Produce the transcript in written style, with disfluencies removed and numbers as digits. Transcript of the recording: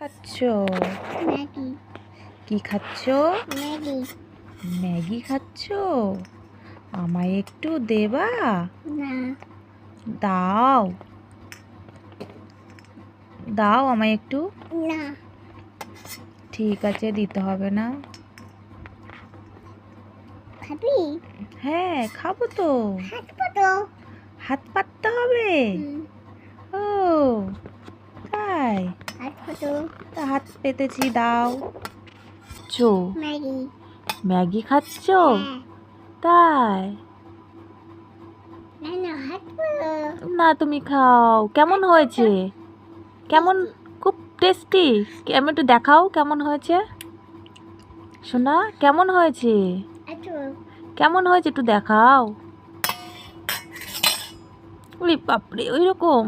খাচ্ছ? ম্যাগি। কি খাচ্ছ? ম্যাগি। ম্যাগি খাচ্ছ? আমায় একটু দেবা? না। দাও দাও আমায় একটু। না। ঠিক আছে, দিতে হবে না। খাবি? হ্যাঁ, খাবো তো। হাত পাতো। হাত পাততে হবে? ও তাই? হাত পাতো। তা হাত পেতেছি, দাও। চো ম্যাগি। ম্যাগি খাচ্ছ? হ্যাঁ। তাই? না না, হাত পাতো। না, তুমি খাও। কেমন হয়েছে? কেমন? খুব টেস্টি। আমি একটু দেখাও কেমন হয়েছে। শোনা, কেমন হয়েছে? কেমন হয়েছে একটু দেখাও। ওরে বাপরে, ওই রকম।